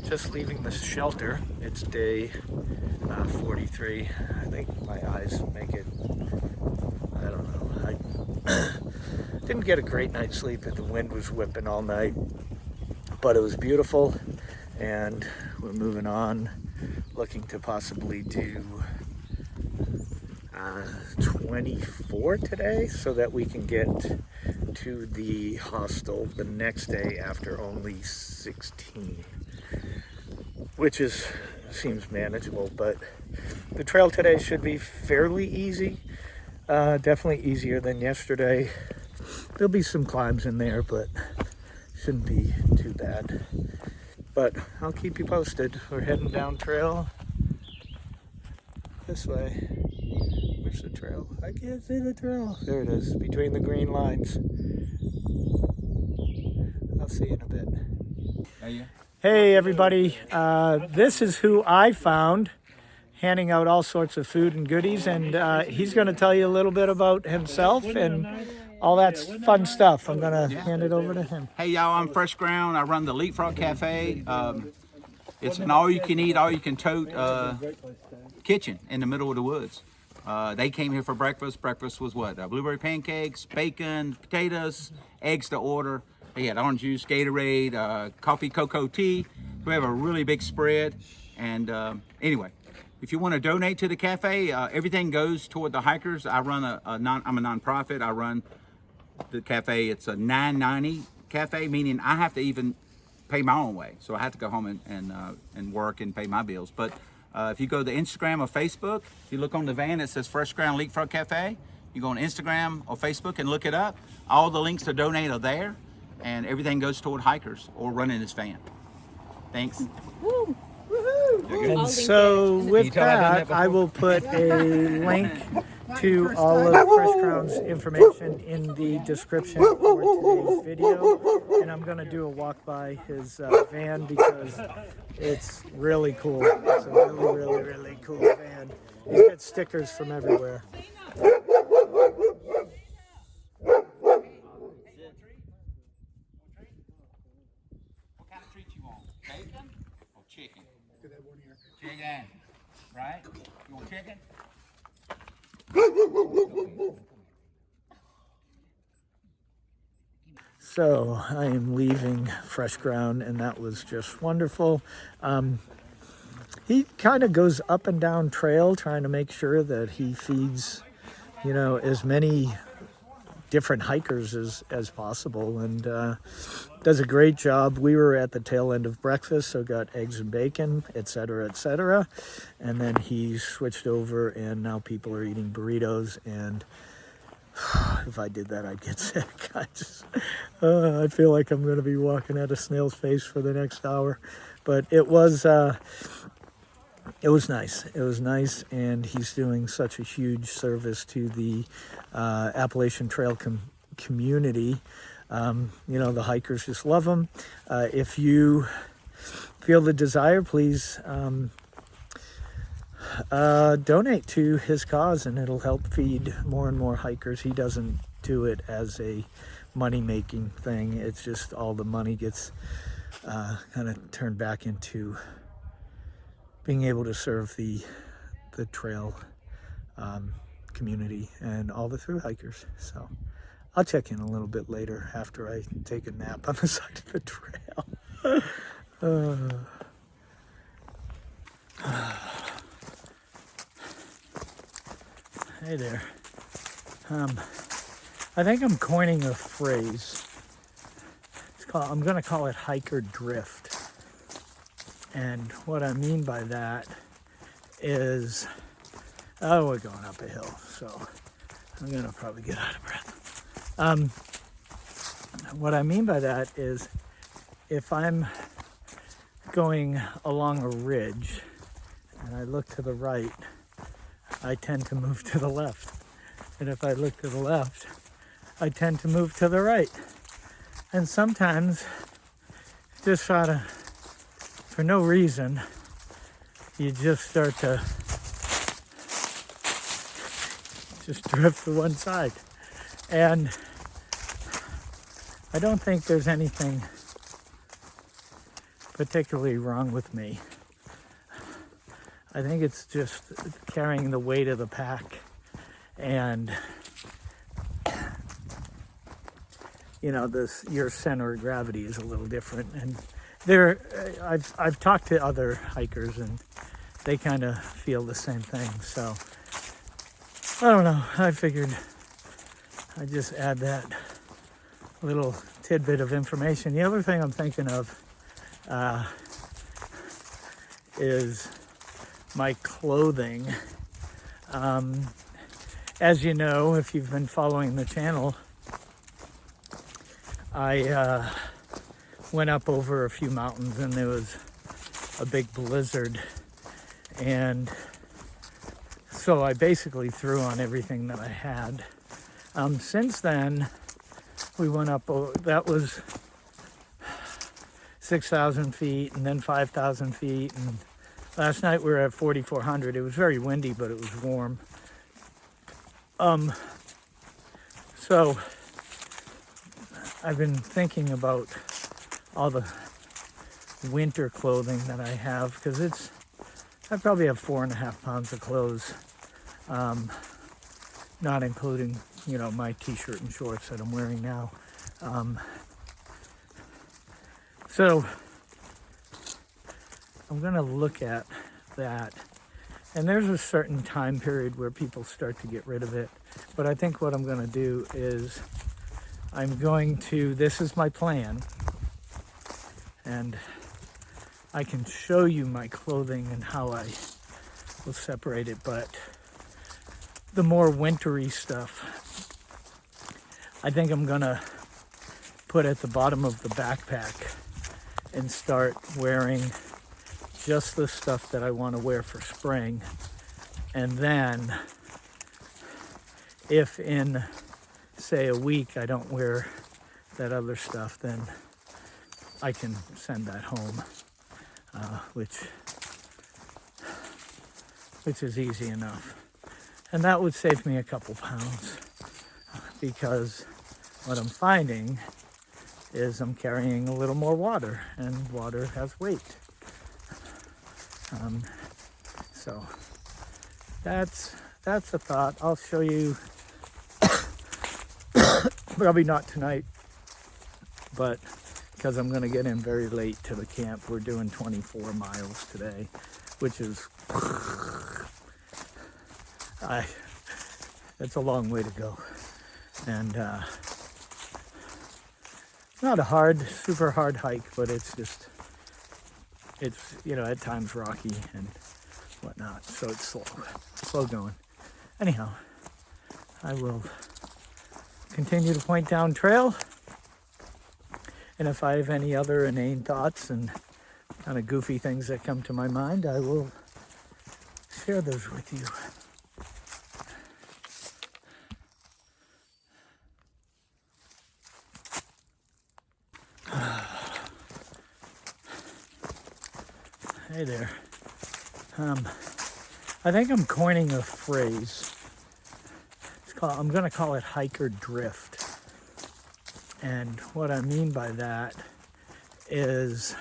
Just leaving the shelter. It's day 43. I think my eyes make it, I don't know. I didn't get a great night's sleep. The wind was whipping all night, but it was beautiful, and we're moving on, looking to possibly do 24 today so that we can get to the hostel the next day after only 16, which seems manageable. But the trail today should be fairly easy, definitely easier than yesterday. There'll be some climbs in there, but shouldn't be too bad. But I'll keep you posted. We're heading down trail this way. Where's the trail? I can't see the trail. There it is, between the green lines. I'll see you in a bit. Hey everybody, this is who I found handing out all sorts of food and goodies, and he's going to tell you a little bit about himself and all that fun stuff. I'm going to hand it over to him. Hey y'all, I'm Fresh Ground. I run the Leapfrog Cafe. It's an all-you-can-eat, all-you-can-tote kitchen in the middle of the woods. They came here for breakfast. Breakfast was what? Blueberry pancakes, bacon, potatoes, eggs to order. They had orange juice, Gatorade, coffee, cocoa, tea. We have a really big spread. And anyway, if you want to donate to the cafe, everything goes toward the hikers. I'm a nonprofit. I run the cafe. It's a $9.90 cafe, meaning I have to even pay my own way. So I have to go home and work and pay my bills. But if you go to Instagram or Facebook, you look on the van, it says Fresh Ground Leapfrog Cafe. You go on Instagram or Facebook and look it up. All the links to donate are there, and everything goes toward hikers or running this van. Thanks. Woo. And so with that, I will put a link to all of Fresh Ground's information in the description for today's video. And I'm going to do a walk by his van because it's really cool. It's a really cool van. He's got stickers from everywhere. What kind of treat you want? Bacon or chicken? Chicken, right? You want chicken? So I am leaving Fresh Ground, and that was just wonderful. He kind of goes up and down trail trying to make sure that he feeds, as many different hikers as possible, and does a great job. We were at the tail end of breakfast, so got eggs and bacon, etc., and then he switched over, and now people are eating burritos. And if I did that, I'd get sick. I feel like I'm going to be walking at a snail's pace for the next hour. But it was nice. It was nice, and he's doing such a huge service to the Appalachian Trail community. The hikers just love him. If you feel the desire, please donate to his cause, and it'll help feed more and more hikers. He doesn't do it as a money-making thing. It's just all the money gets kind of turned back into being able to serve the trail community and all the thru hikers. So I'll check in a little bit later after I take a nap on the side of the trail. Hey there. I think I'm coining a phrase. I'm going to call it hiker drift. And what I mean by that is, we're going up a hill, so I'm going to probably get out of breath. What I mean by that is, if I'm going along a ridge and I look to the right, I tend to move to the left. And if I look to the left, I tend to move to the right. And sometimes, just sort of, for no reason, you just start to just drift to one side. And I don't think there's anything particularly wrong with me. I think it's just carrying the weight of the pack, and you know, your center of gravity is a little different. And I've talked to other hikers, and they kind of feel the same thing. So I don't know. I figured I'd just add that little tidbit of information. The other thing I'm thinking of is my clothing. As you know, if you've been following the channel, I went up over a few mountains and there was a big blizzard, and so I basically threw on everything that I had. Since then, we went up, that was 6,000 feet and then 5,000 feet, and last night we were at 4,400. It was very windy, but it was warm. So I've been thinking about all the winter clothing that I have, because I probably have 4.5 pounds of clothes, not including, you know, my t-shirt and shorts that I'm wearing now. So I'm gonna look at that, and there's a certain time period where people start to get rid of it, but I think what I'm gonna do is this is my plan, and I can show you my clothing and how I will separate it, but the more wintry stuff, I think I'm gonna put at the bottom of the backpack and start wearing just the stuff that I want to wear for spring. And then if in, say, a week I don't wear that other stuff, then I can send that home, which is easy enough. And that would save me a couple pounds, because what I'm finding is I'm carrying a little more water, and water has weight. So that's a thought. I'll show you, probably not tonight, but because I'm going to get in very late to the camp. We're doing 24 miles today, which is, it's a long way to go. And not a super hard hike, but it's you know, at times rocky and whatnot, so it's slow going. Anyhow, I will continue to point down trail, and if I have any other inane thoughts and kind of goofy things that come to my mind, I will share those with you. Hey there. I think I'm coining a phrase. I'm going to call it hiker drift. And what I mean by that is,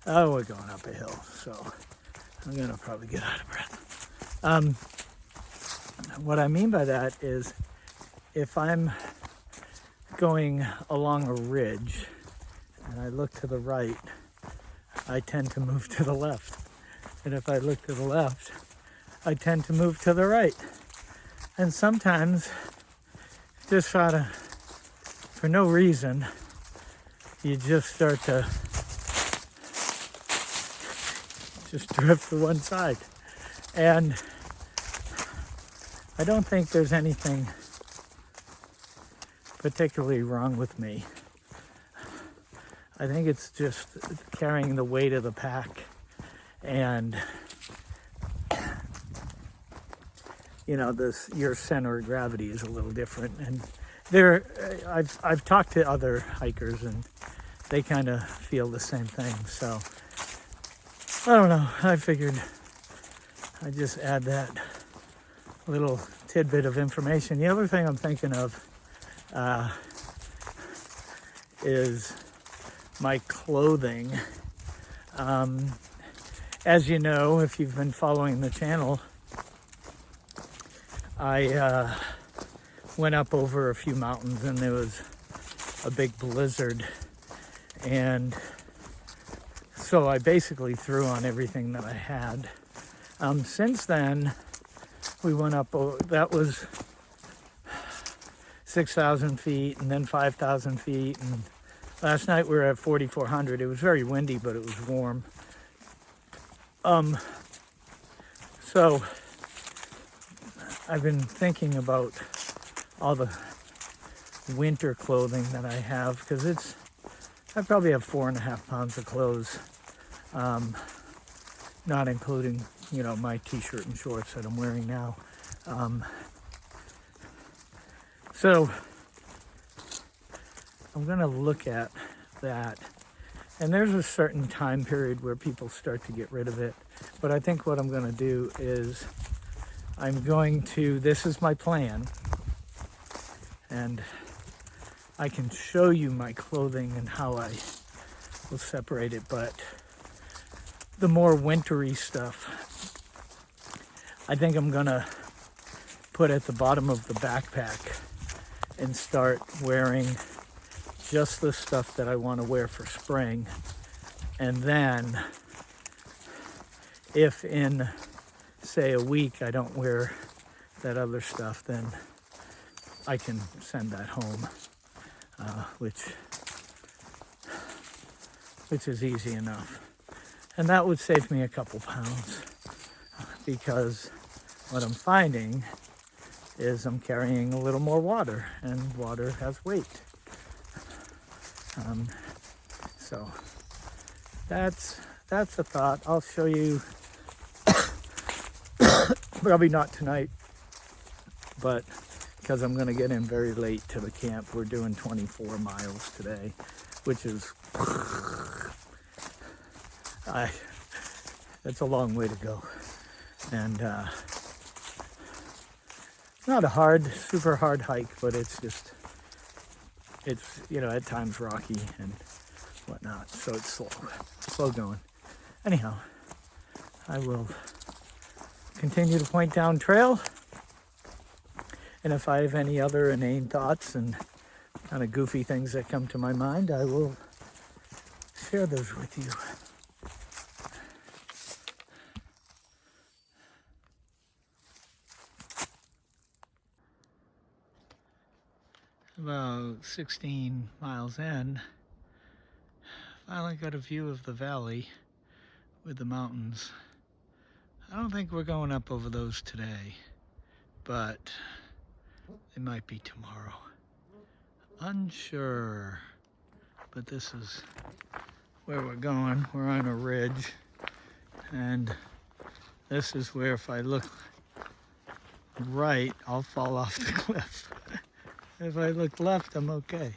we're going up a hill, so I'm going to probably get out of breath. What I mean by that is, if I'm going along a ridge and I look to the right, I tend to move to the left. And if I look to the left, I tend to move to the right. And sometimes, just for no reason, you just start to just drift to one side. And I don't think there's anything particularly wrong with me. I think it's just carrying the weight of the pack, and you know, your center of gravity is a little different. And I've talked to other hikers, and they kind of feel the same thing. So I don't know. I figured I'd just add that little tidbit of information. The other thing I'm thinking of is my clothing. As you know, if you've been following the channel, I went up over a few mountains and there was a big blizzard, and so I basically threw on everything that I had. Since then, we went up, that was 6,000 feet and then 5,000 feet, and last night we were at 4,400. It was very windy, but it was warm. So I've been thinking about all the winter clothing that I have, because I probably have 4.5 pounds of clothes, not including, you know, my t-shirt and shorts that I'm wearing now. So I'm gonna look at that, and there's a certain time period where people start to get rid of it, but I think what I'm gonna do is this is my plan, and I can show you my clothing and how I will separate it, but the more wintry stuff, I think I'm gonna put at the bottom of the backpack and start wearing just the stuff that I want to wear for spring. And then if in, say, a week I don't wear that other stuff, then I can send that home, which is easy enough. And that would save me a couple pounds, because what I'm finding is I'm carrying a little more water, and water has weight. So that's a thought. I'll show you, probably not tonight, but because I'm going to get in very late to the camp. We're doing 24 miles today, which is, it's a long way to go. And it's not a super hard hike, but it's you know, at times rocky and whatnot, so it's slow going. Anyhow, I will continue to point down trail, and if I have any other inane thoughts and kind of goofy things that come to my mind, I will share those with you. About 16 miles in, finally got a view of the valley with the mountains. I don't think we're going up over those today, but it might be tomorrow. Unsure, but this is where we're going. We're on a ridge, and this is where if I look right, I'll fall off the cliff. If I look left, I'm okay.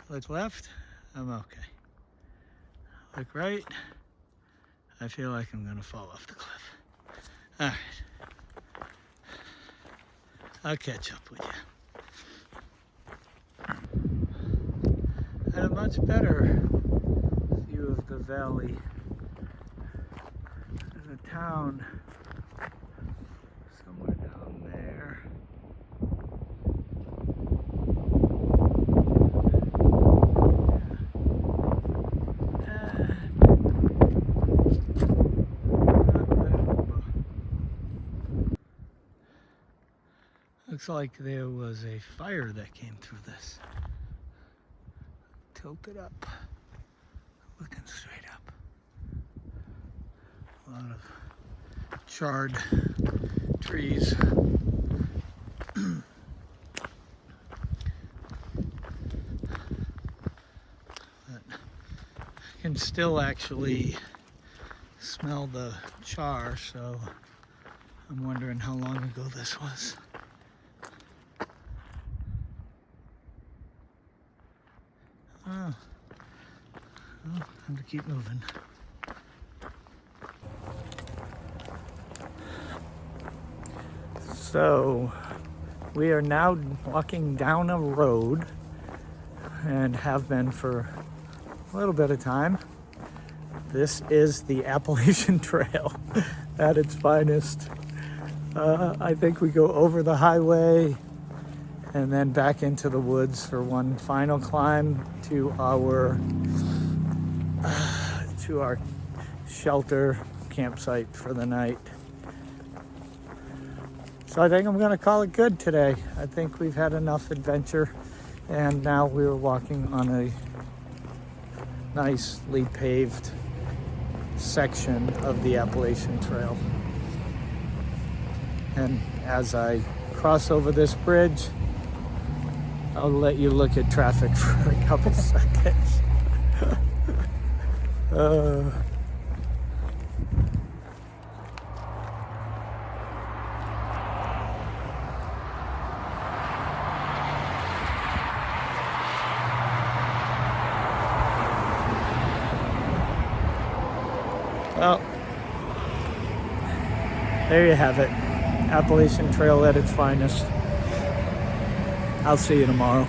Look left, I'm okay. Look right, I feel like I'm gonna fall off the cliff. All right, I'll catch up with you. Had a much better view of the valley. There's a town somewhere down there. Looks like there was a fire that came through this. Tilted up, looking straight up. A lot of charred trees. But I can still actually smell the char, so I'm wondering how long ago this was. Oh, well, time to keep moving. So we are now walking down a road, and have been for a little bit of time, This is the Appalachian Trail at its finest. I think we go over the highway and then back into the woods for one final climb to our shelter campsite for the night. So I think I'm gonna call it good today. I think we've had enough adventure, and now we're walking on a nicely paved section of the Appalachian Trail. And as I cross over this bridge, I'll let you look at traffic for a couple seconds. Well, there you have it. Appalachian Trail at its finest. I'll see you tomorrow.